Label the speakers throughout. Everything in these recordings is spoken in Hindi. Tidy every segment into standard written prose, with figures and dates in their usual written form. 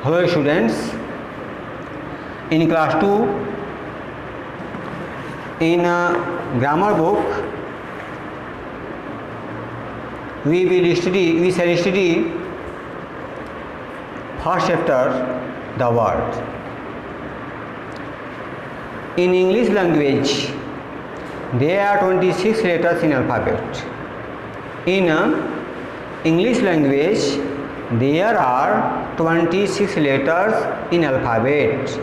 Speaker 1: Hello students, in class 2 in grammar book we shall study first chapter, the word. In English language there are 26 letters in alphabet. In English language there are 26 letters in alphabet.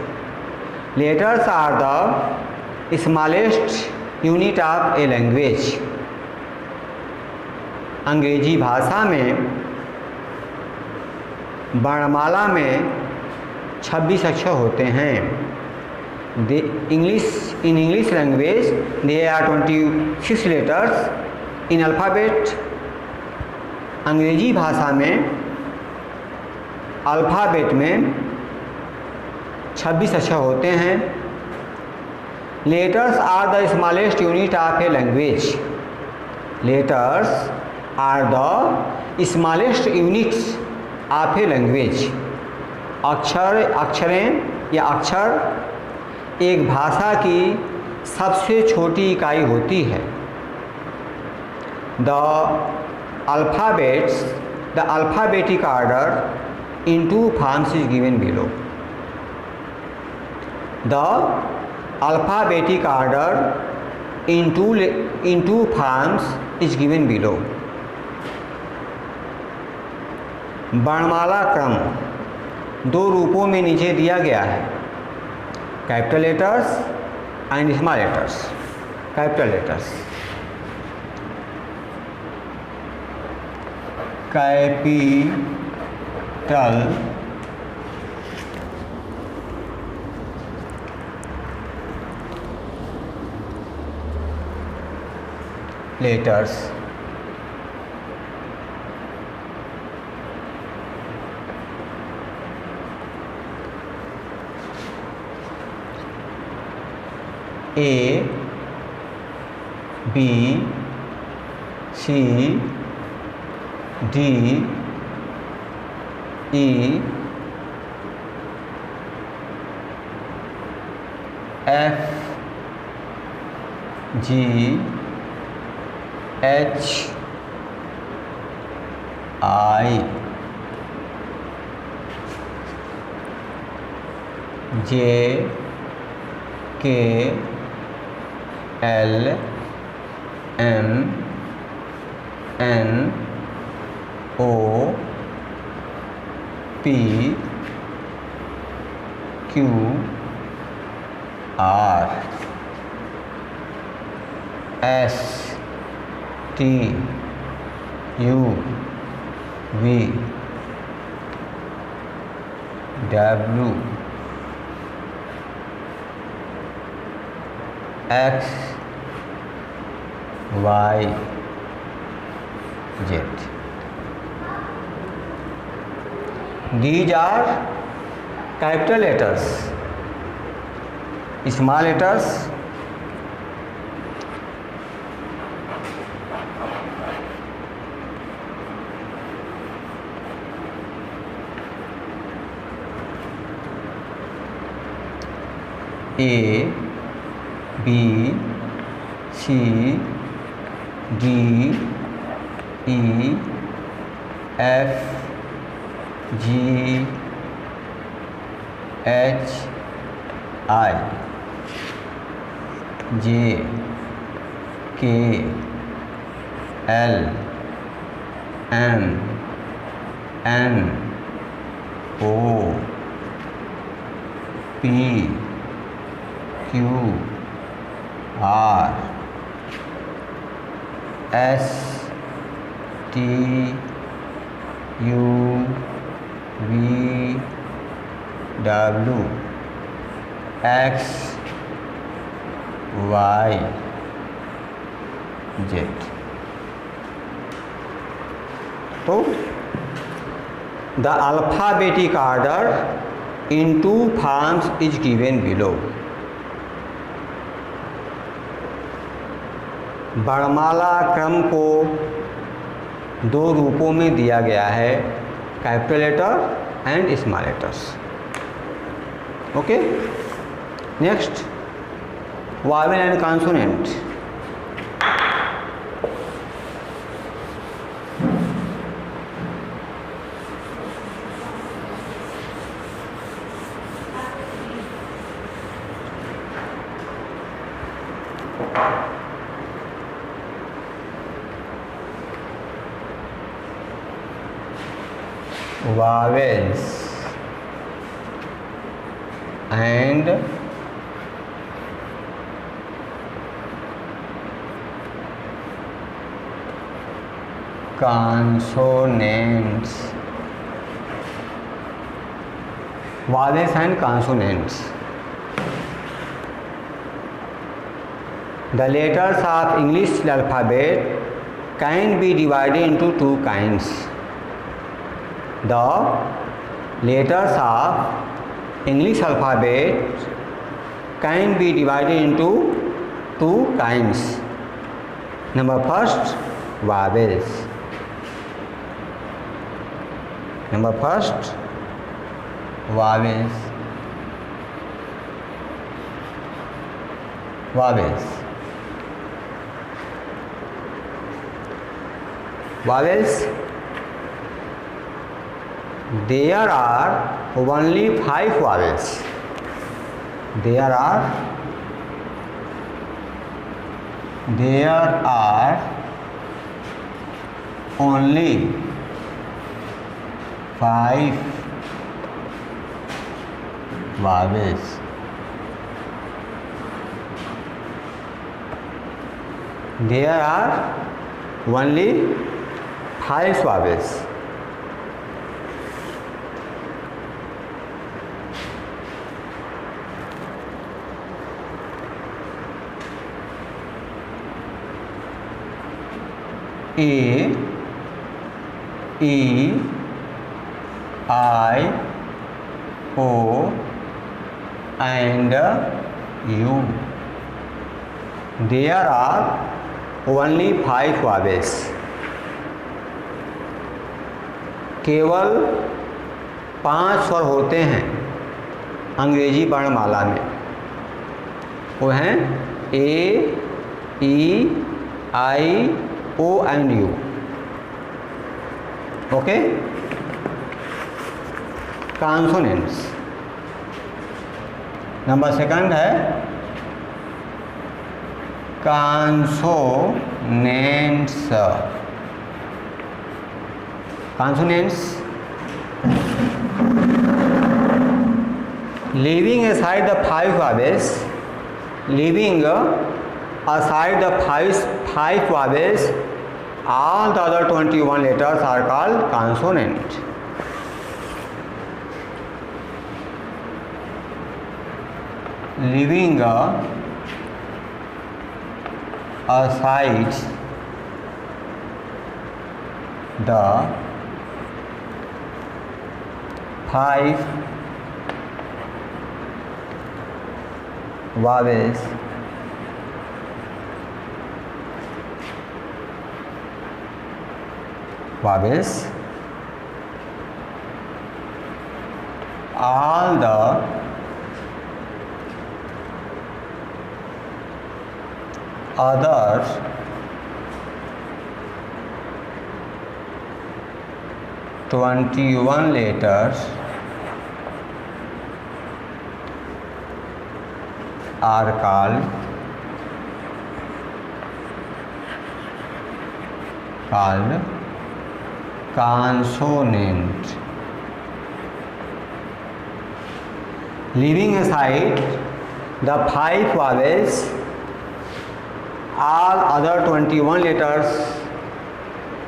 Speaker 1: Letters are the smallest unit of a language. अंग्रेजी भाषा में वर्णमाला में 26 अक्षर होते हैं. In English language there are 26 letters in alphabet. अंग्रेजी भाषा में अल्फ़ाबेट में 26 अक्षर होते हैं. Letters are the smallest unit of a language. Letters are the smallest units of a language. अक्षरें या अक्षर एक भाषा की सबसे छोटी इकाई होती है. The alphabetic order in two forms is given below. The alphabetic order in two forms is given below. वर्णमाला क्रम दो रूपों में नीचे दिया गया है. Capital letters and small letters. Capital letters letters A B C D E F G H I J K L M N O P Q R S T U V W X Y Z. These are capital letters. Small letters A B C D E F G H I J K L M N O P Q R S T U V W X Y Z. तो the alphabetic order in two forms is given below. वर्णमाला क्रम को दो रूपों में दिया गया है. capital letter and small letters. Okay. Next, vowel and consonant. Vowels and consonants. Vowels and consonants. The letters of English alphabet can be divided into two kinds. The letters of English alphabet can be divided into two kinds. Number first, vowels. Number first, vowels. Vowels. Vowels. There are only 5 vowels. There are only 5 vowels. There are only 5 vowels. A, E, I, O and U. There are only 5 vowels. केवल 5 स्वर होते हैं अंग्रेजी वर्णमाला में. वो हैं A, E, I, O and U. Okay. Consonants. Number second है consonants. Consonants. Leaving aside the 5 vowels, all the other 21 letters are called consonant. Leaving aside the 5 vowels, all the other 21 letters are called consonant. Leaving aside the 5 vowels, all other 21 letters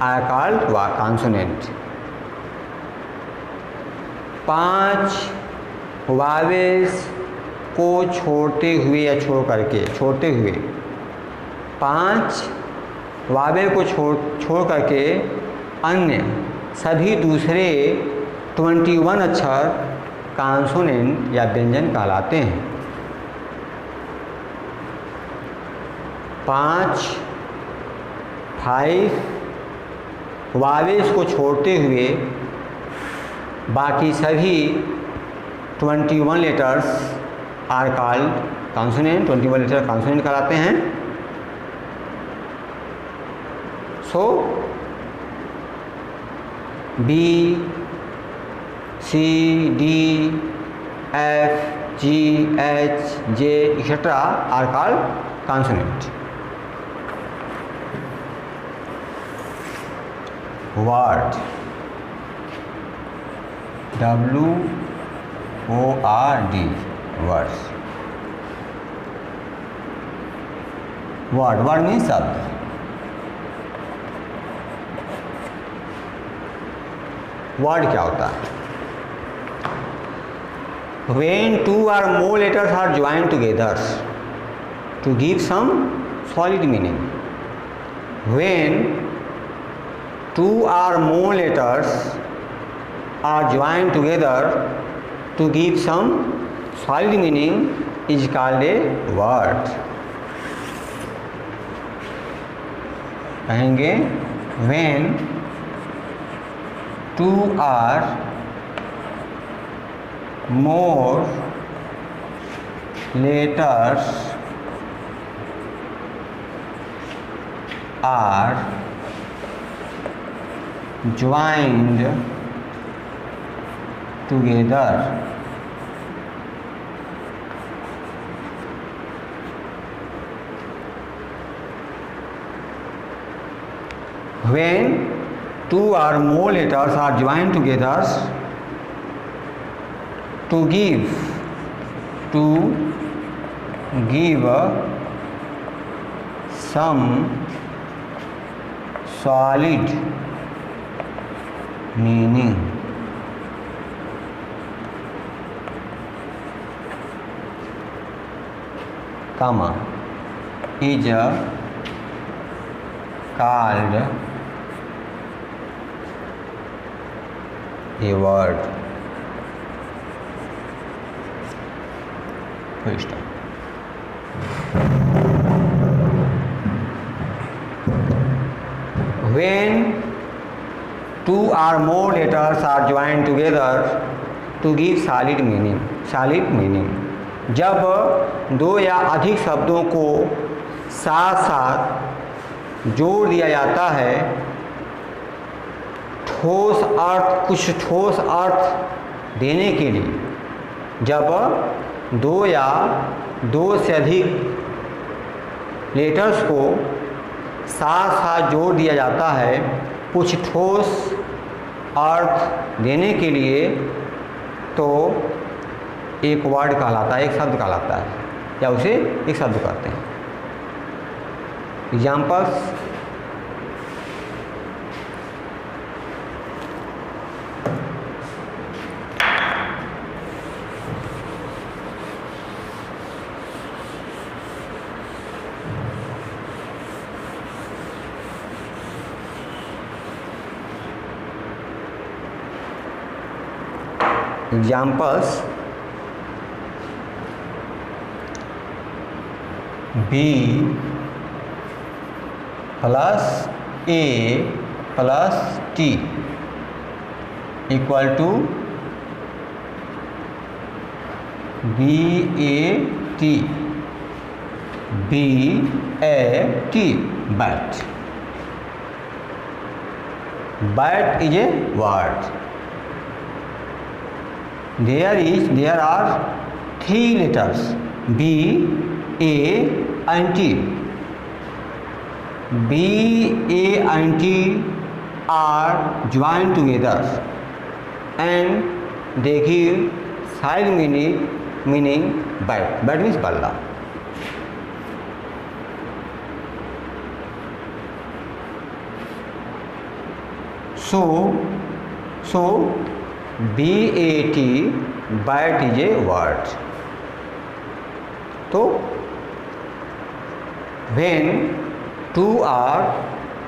Speaker 1: are called consonant. 5 vowels को छोड़ते हुए या छोड़ते हुए 5 वावेल को छोड़ करके अन्य सभी दूसरे 21 अक्षर कॉन्सोनेंट या व्यंजन कहलाते हैं. 5 वावेल्स को छोड़ते हुए बाकी सभी 21 letters are called consonant, 21 letter consonant कहलाते हैं। So B, C, D, F, G, H, J etcetera are called consonant. Word, WORD, words. Word means शब्द। वर्ड क्या होता है? When two or more letters are joined together to give some solid meaning. When two or more letters are joined together to give some solid meaning is called a word. कहेंगे when two or more letters are joined together when two or more letters are joined together to give some solid meaning. Comma is called a word. Full stop. When two or more letters are joined together to give solid meaning. solid meaning जब दो या अधिक शब्दों को साथ साथ जोड़ दिया जाता है कुछ ठोस अर्थ देने के लिए, जब दो या दो से अधिक लेटर्स को साथ साथ जोड़ दिया जाता है कुछ ठोस अर्थ देने के लिए, तो एक वर्ड कहलाता है, एक शब्द कहलाता है, या उसे एक शब्द कहते हैं। Examples, B plus A plus T equal to BAT. BAT, bat. Bat is a word. There are three letters B, A and T. B, A and T are joined together and they give side meaning bat. Bat means balla. So BAT, bat is a word. तो when two or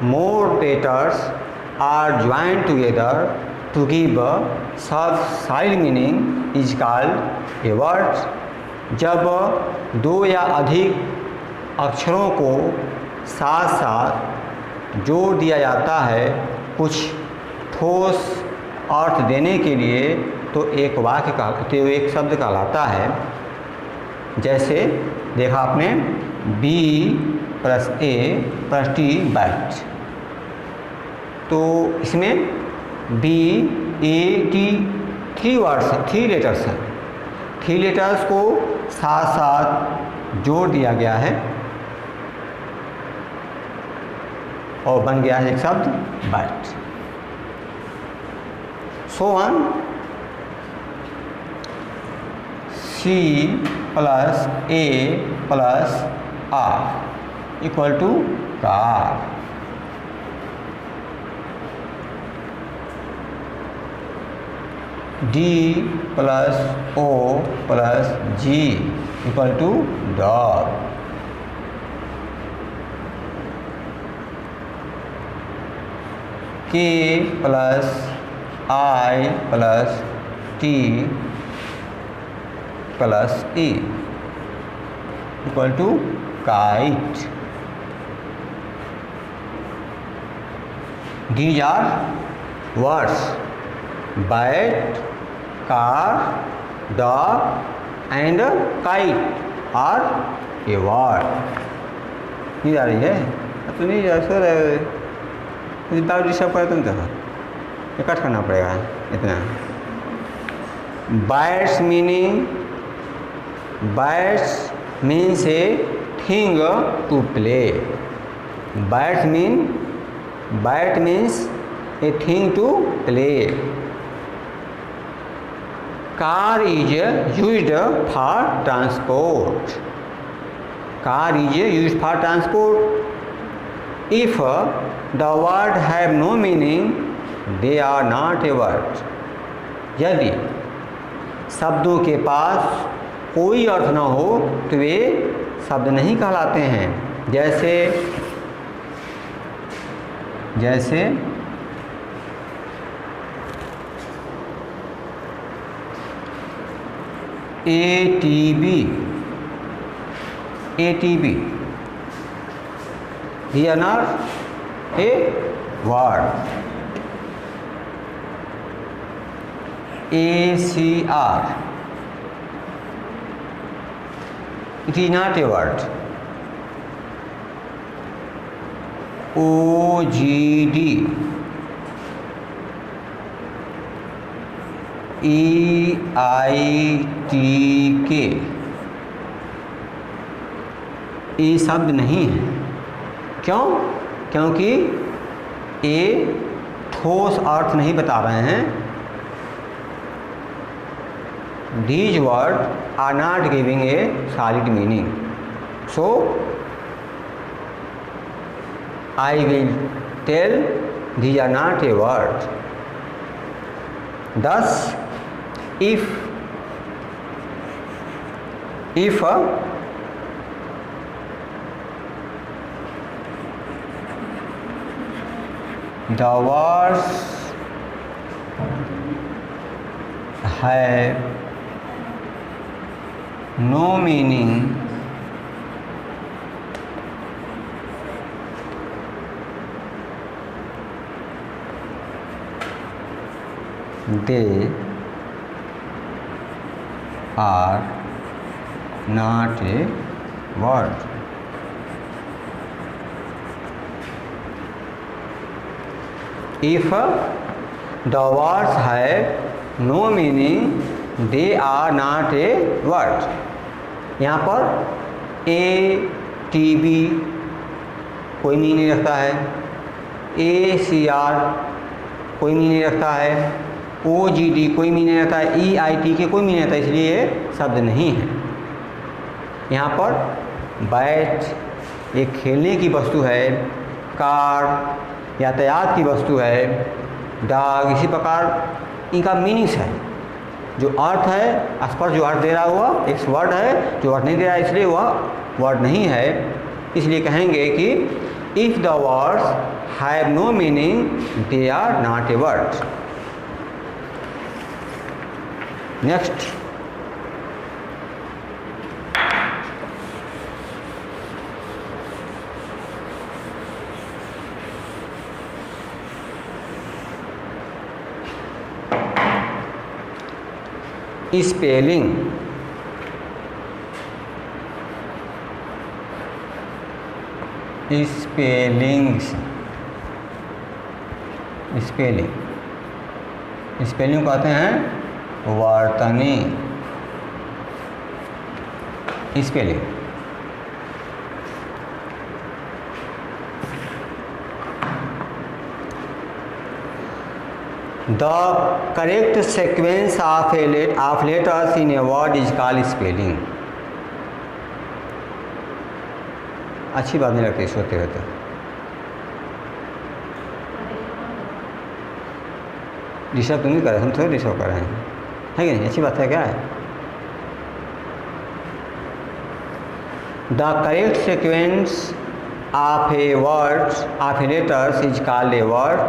Speaker 1: more letters are joined together to give side meaning is called a word. जब दो या अधिक अक्षरों को साथ साथ जोड़ दिया जाता है कुछ ठोस अर्थ देने के लिए तो एक वाक्य का तो एक शब्द कहलाता है। जैसे देखा आपने B plus A plus T bat, तो इसमें B A T 3 words 3 letters हैं। 3 लेटर्स को साथ साथ जोड़ दिया गया है और बन गया है एक शब्द bat. So one C plus A plus R equal to car. D plus O plus G equal to dog. K plus I plus T plus E equal to kite. These are words: bat, car, dog and kite are a word. ये आ रही है तो नहीं सर, विदाउट डिस्टर्ब करे तुम तो कट करना पड़ेगा इतना। Bats means a thing to play. Bat means a thing to play. Car is used for transport. Car is used for transport. If the word have no meaning they are not a word. यदि शब्दों के पास कोई अर्थ न हो तो वे शब्द नहीं कहलाते हैं। जैसे ATB they are not a word. ACR it is not a word. OGD EITK ये शब्द नहीं है। क्यों? क्योंकि ये ठोस अर्थ नहीं बता रहे हैं। These words are not giving a solid meaning. So I will tell these are not a word. Thus, if the words have no meaning, they are not a word. If the words have no meaning, they are not a word. यहाँ पर ATB कोई मीनिंग नहीं रखता है, ACR कोई मीनिंग नहीं रखता है, OGD कोई मीनिंग नहीं रखता है, EITK कोई मीनिंग नहीं रखता है, इसलिए ये शब्द नहीं है। यहाँ पर बैट एक खेलने की वस्तु है, कार यातायात की वस्तु है, डॉग इसी प्रकार इनका मीनिंग्स है। जो अर्थ है स्पर्श जो अर्थ दे रहा हुआ एक वर्ड है, जो अर्थ नहीं दे रहा इसलिए वह वर्ड नहीं है। इसलिए कहेंगे कि if the words have no meaning they are not a word. Next, spelling, spellings, spelling कहते हैं वर्तनी spelling. The correct sequence of letters in a word is called spelling। अच्छी बात नहीं लगती सोते रहते। डिस्टर्ब तो नहीं कर रहे, हम थोड़ा डिस्टर्ब कर रहे हैं, है कि नहीं? अच्छी बात है क्या है? The correct sequence of a word of a letters is called a word,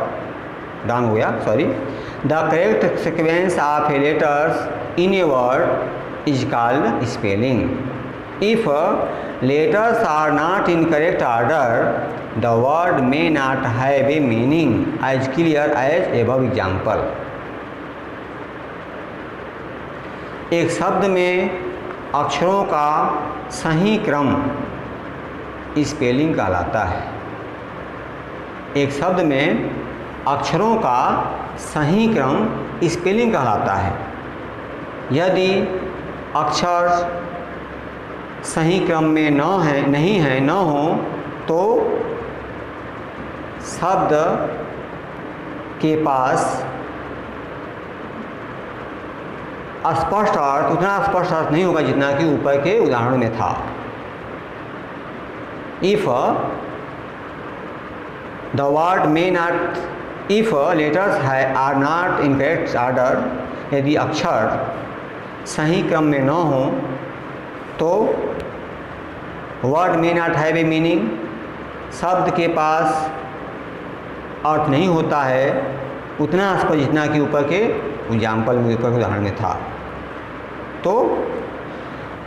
Speaker 1: डांग हो गया, sorry. The correct sequence of a letters in a word is called spelling। If letters are not in correct order, the word may not have a meaning as clear as above example। एक शब्द में अक्षरों का सही क्रम स्पेलिंग कहलाता है। एक शब्द में अक्षरों का सही क्रम स्पेलिंग कहलाता है। यदि अक्षर सही क्रम में न हो तो शब्द के पास स्पष्ट अर्थ, उतना स्पष्ट अर्थ नहीं होगा जितना कि ऊपर के उदाहरण में था। If the word may not, if letters are not in correct order, यदि अक्षर सही क्रम में न हो तो word may not have a meaning, शब्द के पास अर्थ नहीं होता है उतना स्पष्ट जितना कि ऊपर के एग्जाम्पल में, ऊपर के उदाहरण में था। तो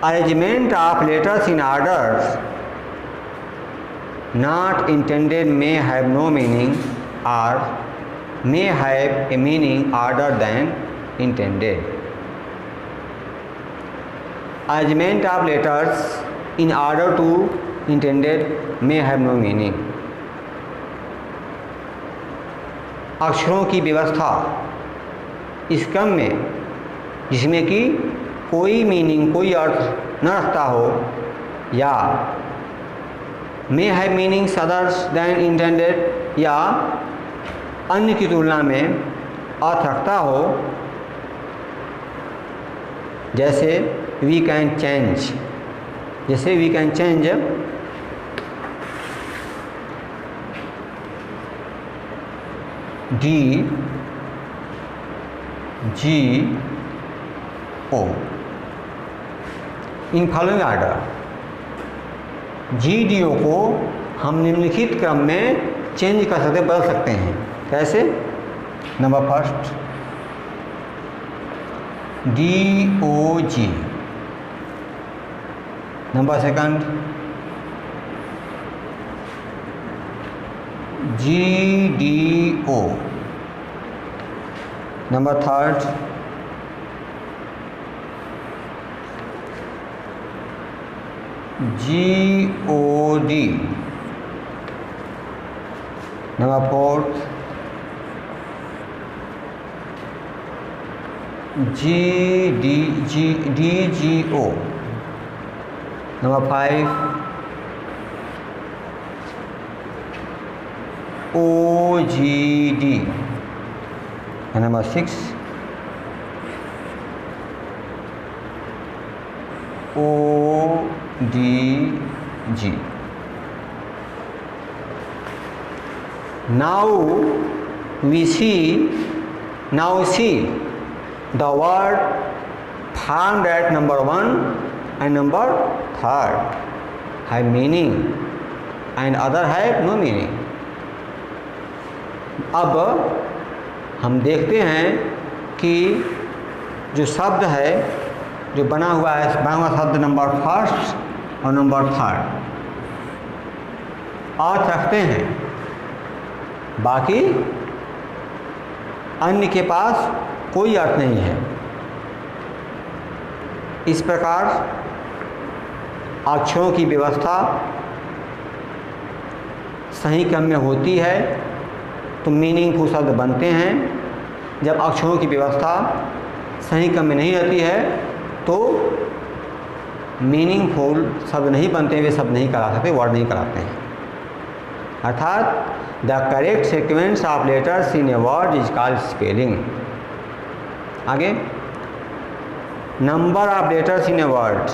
Speaker 1: arrangement of letters in orders not intended may have no meaning और may have a meaning order then intended. Arrangement of letters in order to intended may have no meaning। अक्षरों की व्यवस्था इस क्रम में जिसमें कि कोई मीनिंग, कोई अर्थ न रखता हो, या may have meanings others than intended, या अन्य की तुलना में अर्थ रखता हो, जैसे we can change, जैसे we can change D G O in following order. G D O को हम निम्नलिखित क्रम में चेंज कर सकते, बदल सकते हैं। कैसे? Number first DOG, number second GDO, number third GOD, number fourth DGO, number five OGD, number six ODG। Now see the word found at number 1 and number 3 have meaning and other have no meaning। अब हम देखते हैं कि जो शब्द है, जो बना हुआ शब्द नंबर फर्स्ट और नंबर थर्ड अर्थ रखते हैं, बाकी अन्य के पास कोई अर्थ नहीं है। इस प्रकार अक्षरों की व्यवस्था सही क्रम में होती है तो मीनिंगफुल शब्द बनते हैं। जब अक्षरों की व्यवस्था सही क्रम में नहीं रहती है तो मीनिंगफुल शब्द नहीं बनते, वे शब्द नहीं करा सकते, वर्ड नहीं कराते हैं। अर्थात the correct sequence of letters in a word is called spelling. आगे, number of letters in a word.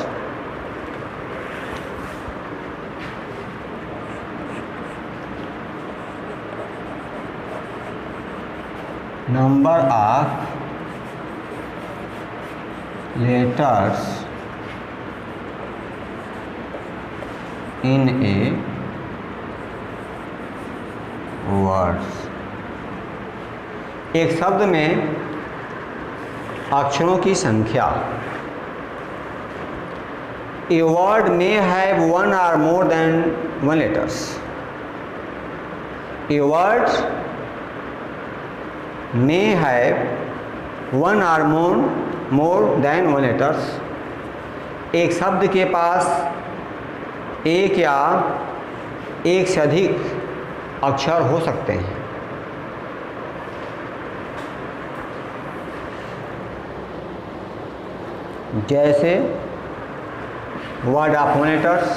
Speaker 1: Number of letters in a words. एक शब्द में अक्षरों की संख्या। A word may have one or more than one letters. A word may have one or more than one letters. एक शब्द के पास एक या एक से अधिक अक्षर हो सकते हैं। जैसे word of one letters,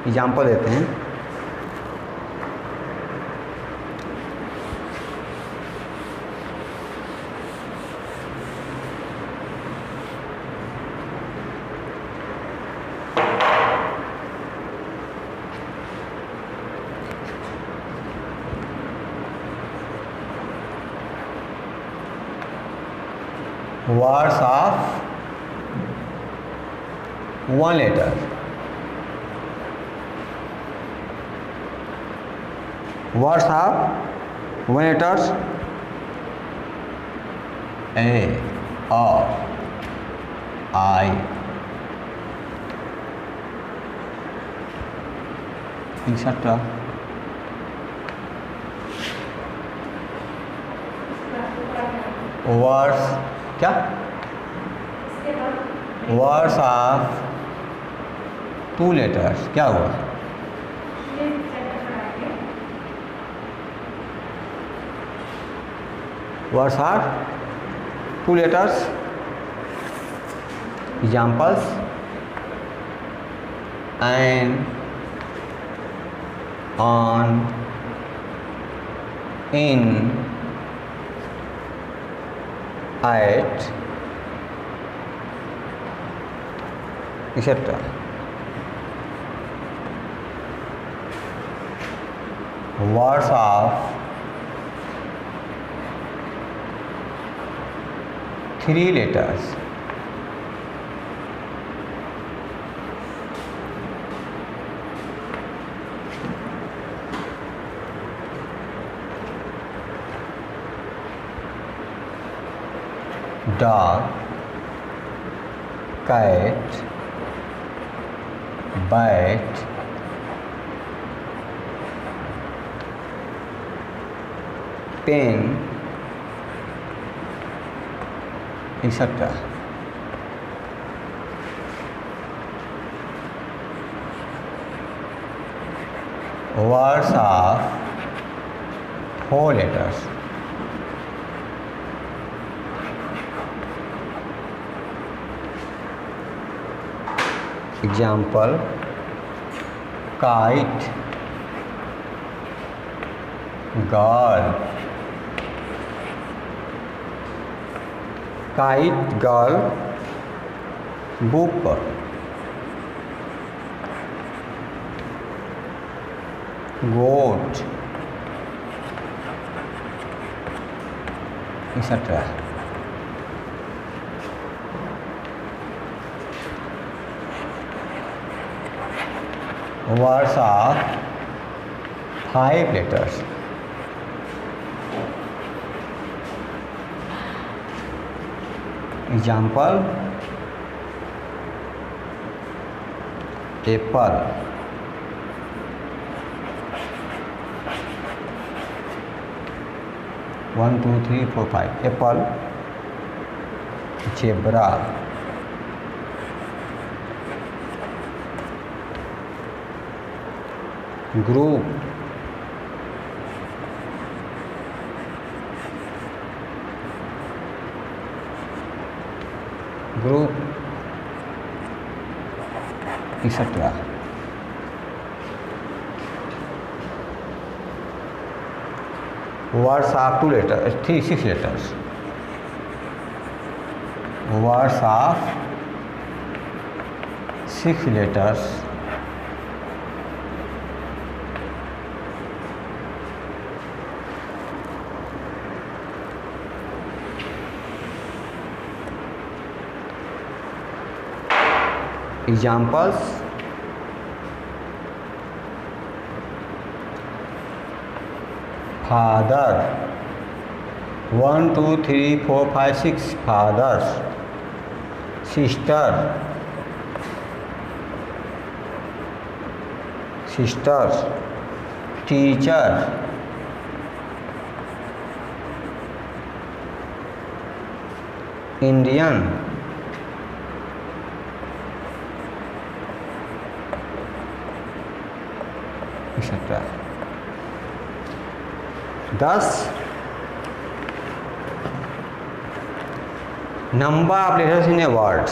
Speaker 1: example देते हैं। Words of one letter. Words of one letters A, I, etcetera. Words क्या? वर्ड्स ऑफ टू लेटर्स क्या हुआ? Words of two letters, examples an, on, in, at, etc. Words of three letters. Dog, cat, bat, pen, etc. Words of four letters. Example, kite, girl, kite, girl, book, goat, etc. Words of five letters. Example, apple, 1 2 3 4 5, apple, zebra, group, group etc. Words of 2 letters, 6 letters. Words of 6 letters. Examples: father, 1 2 3 4 5 6 fathers. Sister, sisters. Teacher, Indian, etc. Thus, number of letters in a word.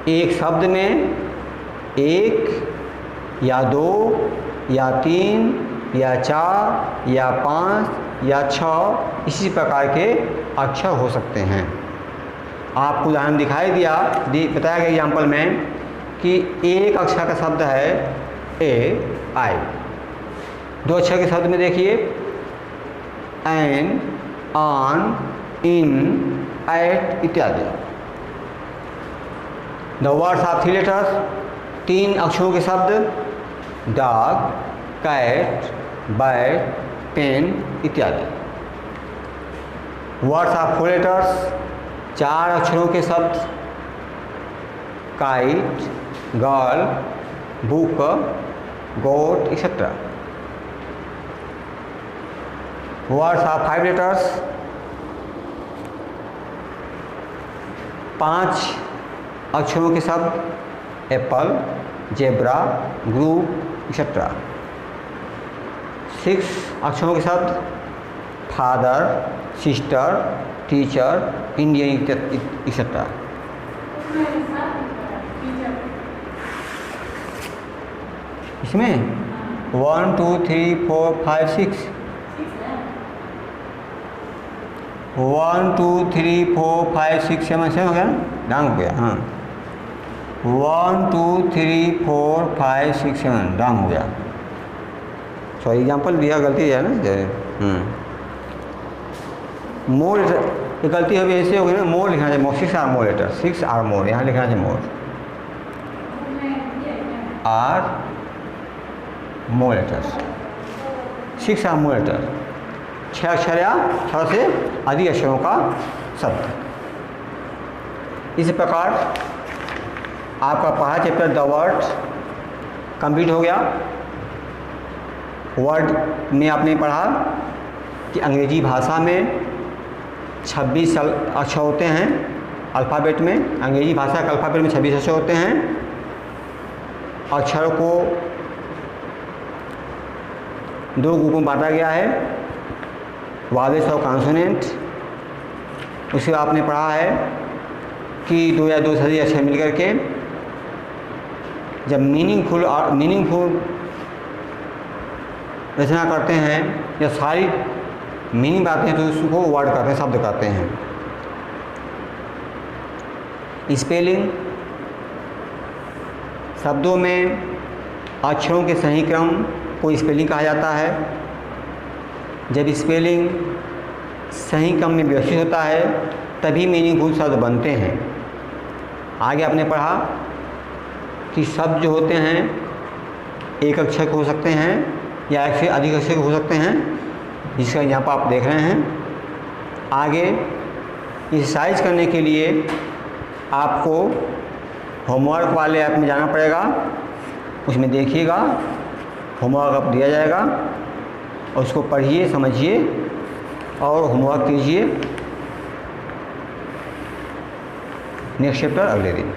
Speaker 1: एक शब्द में 1 या 2 या 3 या 4 या 5 या 6 इसी प्रकार के अक्षर हो सकते हैं। आपको उदाहरण दिखाई दिया, बताया गया एग्जाम्पल में कि एक अक्षर का शब्द है ए आई, 2 अक्षर के शब्द में देखिए एन, ऑन, इन, एट इत्यादि। द वर्ड्स ऑफ 3 letters, 3 अक्षरों के शब्द डॉग, कैट, बैट, पेन इत्यादि। वर्ड्स ऑफ 4 letters, 4 अक्षरों के शब्द kite, girl, book, goat etcetera. Words of 5 letters, 5 अक्षरों के शब्द एप्पल, जेब्रा, ग्रुप एक्सेट्रा। 6 अक्षरों के शब्द father, sister, teacher, Indian etcetera. इसमें 1 2 3 4 5 6 1 2 3 4 5 6 7 7 हो गया ना, डांग हो गया। हाँ 1 2 3 4 5 6 7 डांग हो गया। सॉरी एग्जाम्पल दिया, गलती है ना। मोर ये गलती अभी ऐसे हो गई ना, मोर लिखना चाहिए, 6 or more letter, 6 or more, यहाँ लिखना चाहिए more, or more letters, 6 or more letter, 6 अक्षर या 6 से अधिक अक्षरों का शब्द। इस प्रकार आपका पढ़ा चैप्टर द वर्ड कंप्लीट हो गया। वर्ड में आपने पढ़ा कि अंग्रेजी भाषा में 26 अक्षर होते हैं अल्फ़ाबेट में। अंग्रेजी भाषा के अल्फ़ाबेट में 26 अक्षर होते हैं। अक्षरों को 2 ग्रुपों में बांटा गया है, वावेल्स और कॉन्सोनेंट। उसे आपने पढ़ा है कि 2 या 2 से अधिक अक्षर मिलकर के जब मीनिंगफुल रचना करते हैं या सारी मीनिंग आते हैं तो उसको वर्ड कहते हैं, शब्द कहते हैं। स्पेलिंग, शब्दों में अक्षरों के सही क्रम को स्पेलिंग कहा जाता है। जब स्पेलिंग सही क्रम में व्यवस्थित होता है तभी मीनिंगफुल शब्द बनते हैं। आगे आपने पढ़ा कि शब्द जो होते हैं एक अक्षर के हो सकते हैं या एक से अधिक अक्षर के हो सकते हैं, जिसका यहाँ पर आप देख रहे हैं। आगे एक्सरसाइज करने के लिए आपको होमवर्क वाले ऐप में जाना पड़ेगा, उसमें देखिएगा, होमवर्क आप दिया जाएगा और उसको पढ़िए, समझिए और होमवर्क कीजिए। नेक्स्ट चैप्टर अगले दिन।